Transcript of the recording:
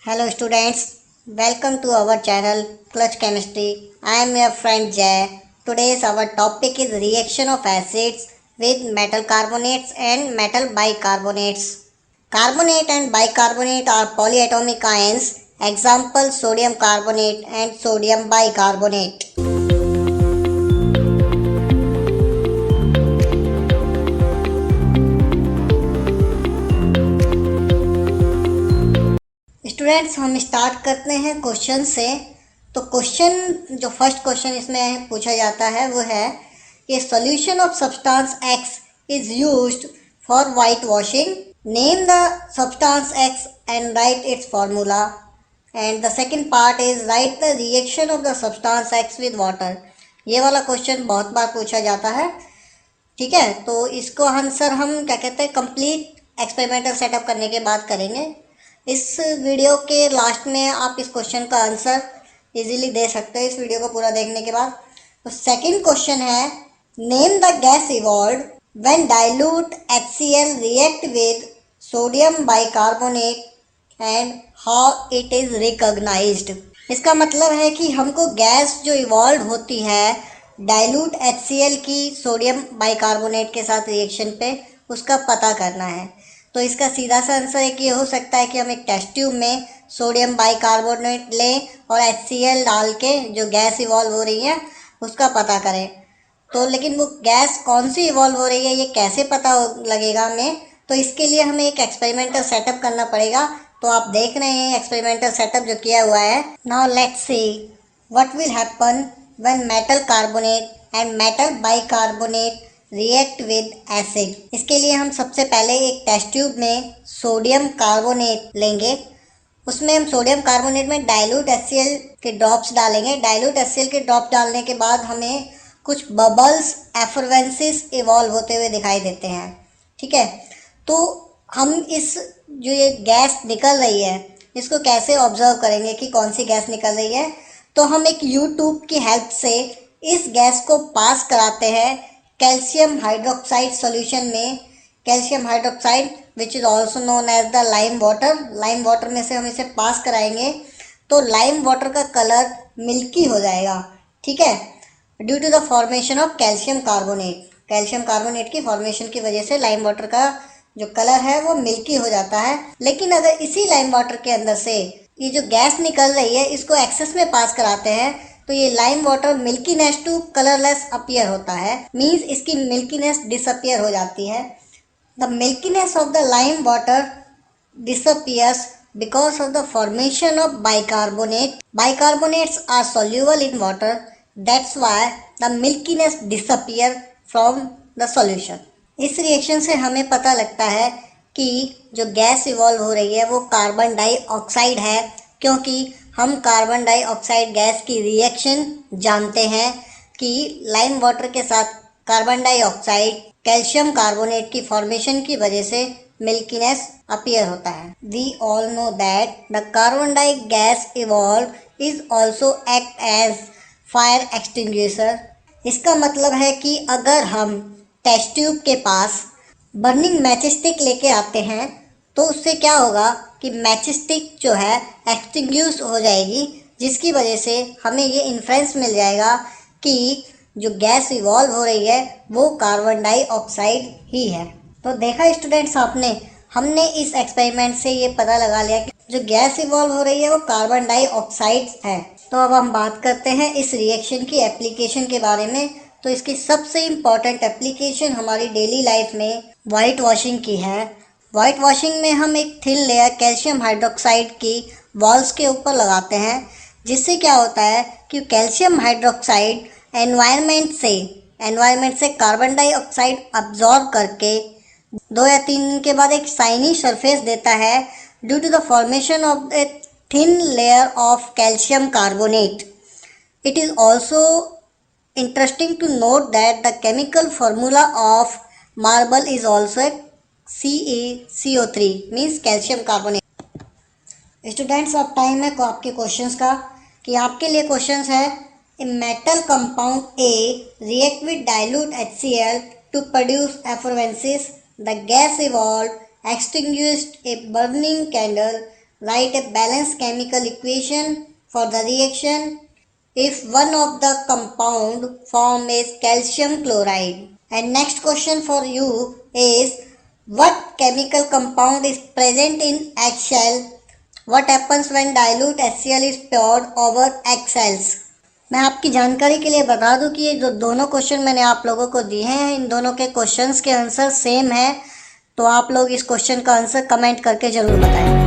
Hello students, welcome to our channel Clutch Chemistry. I am your friend Jay. Today's our topic is reaction of acids with metal carbonates and metal bicarbonates. Carbonate and bicarbonate are polyatomic ions. Example sodium carbonate and sodium bicarbonate. Students हम start करते हैं question से। तो question जो first question इसमें पूछा जाता है वो है कि solution of substance x is used for white washing, name the substance x and right it's formula. And the second part is right the reaction of the substance x with water. ये वाला question बहुत बार पूछा जाता है, ठीक है। तो इसको आंसर हम क्या कहते हैं कंप्लीट एक्सपेरिमेंटल सेटअप करने के बाद करेंगे। इस वीडियो के लास्ट में आप इस क्वेश्चन का आंसर इजीली दे सकते हो इस वीडियो को पूरा देखने के बाद। तो सेकंड क्वेश्चन है name the gas evolved when dilute HCl react with sodium bicarbonate and how it is recognised. इसका मतलब है कि हमको गैस जो इवॉल्व होती है डाइल्यूट HCl की सोडियम बाइकार्बोनेट के साथ रिएक्शन पे, उसका पता करना है। तो इसका सीधा सा आंसर एक ये हो सकता है कि हम एक टेस्ट ट्यूब में सोडियम बाइकार्बोनेट लें और HCl डाल के जो गैस इवॉल्व हो रही है उसका पता करें। तो लेकिन वो गैस कौन सी इवॉल्व हो रही है ये कैसे पता लगेगा हमें, तो इसके लिए हमें एक एक्सपेरिमेंटल सेटअप करना पड़ेगा। तो आप देख रहे हैं एक्सपेरिमेंटल सेटअप जो किया हुआ है। Now let's see what will happen when metal carbonate and metal bicarbonate react with acid. इसके लिए हम सबसे पहले एक टेस्ट ट्यूब में सोडियम कार्बोनेट लेंगे। उसमें हम सोडियम कार्बोनेट में डाइल्यूट HCl के ड्रॉप्स डालेंगे। डाइल्यूट HCl के ड्रॉप डालने के बाद हमें कुछ बबल्स एफरवेंसेस इवॉल्व होते हुए दिखाई देते हैं, ठीक है। तो हम इस जो ये गैस निकल रही है इसको कैसे ऑब्जर्व करेंगे कि कौन सी गैस निकल रही है। तो हम एक यूट्यूब की हेल्प से इस गैस को पास कराते हैं कैल्शियम हाइड्रोक्साइड सॉल्यूशन में। Calcium hydroxide which is also known as the lime water. Lime water में से हम इसे पास कराएंगे तो लाइम वाटर का कलर मिल्की हो जाएगा, ठीक है, due to the formation of calcium carbonate. Calcium carbonate की फॉर्मेशन की वजह से लाइम वाटर का जो कलर है वो मिल्की हो जाता है। लेकिन अगर इसी लाइम वाटर के अंदर से ये जो गैस निकल रही है इसको एक्सेस में पास कराते हैं तो ये lime water milkiness to colourless appear होता है, मीन्स इसकी मिल्कीनेस डिसअपियर हो जाती है। The milkiness of the lime water disappears because of the formation of bicarbonate. Bicarbonates are soluble in water, that's why the milkiness disappear from the solution। इस reaction से हमें पता लगता है कि जो गैस इवॉल्व हो रही है वो कार्बन डाइऑक्साइड है, क्योंकि हम कार्बन डाइऑक्साइड गैस की रिएक्शन जानते हैं कि लाइम वाटर के साथ कार्बन डाइऑक्साइड कैल्शियम कार्बोनेट की फॉर्मेशन की वजह से मिल्कीनेस अपीयर होता है। We all know that the carbon di gas evolve is also act as fire extinguisher. इसका मतलब है कि अगर हम टेस्ट ट्यूब के पास बर्निंग मैच स्टिक लेके आते हैं तो उससे क्या होगा कि मैच स्टिक जो है एक्सटिंग्विश हो जाएगी, जिसकी वजह से हमें ये इन्फ्रेंस मिल जाएगा कि जो गैस इवॉल्व हो रही है वो कार्बन डाइऑक्साइड ही है। तो देखा स्टूडेंट्स आपने, हमने इस एक्सपेरिमेंट से ये पता लगा लिया कि जो गैस इवॉल्व हो रही है वो कार्बन डाइऑक्साइड है। तो अब हम बात करते हैं इस रिएक्शन की एप्लीकेशन के बारे में। तो इसकी सबसे इम्पॉर्टेंट एप्लीकेशन हमारी डेली लाइफ में वाइट वॉशिंग की है। वाइट वॉशिंग में हम एक थिन लेयर कैल्शियम हाइड्रोक्साइड की वॉल्स के ऊपर लगाते हैं, जिससे क्या होता है कि कैल्शियम हाइड्रोक्साइड एनवायरनमेंट से कार्बन डाइऑक्साइड अब्जॉर्ब करके 2 या 3 दिन के बाद एक शाइनी सरफेस देता है due to the formation of a thin layer of calcium carbonate. It is also interesting to note that the chemical formula of marble is also CaCO3 means calcium carbonate। Students अब time है को आपके questions का, कि आपके लिए questions है a metal compound a react with dilute HCl to produce effervescences, the gas evolve extinguished a burning candle Write a balanced chemical equation for the reaction if one of the compound form is calcium chloride. And next question for you is, what chemical compound is present in eggshell? What happens when dilute HCl is poured over eggshells? मैं आपकी जानकारी के लिए बता दूं कि ये जो दोनों क्वेश्चन मैंने आप लोगों को दिए हैं, इन दोनों के क्वेश्चंस के आंसर सेम है। तो आप लोग इस क्वेश्चन का आंसर कमेंट करके जरूर बताएं।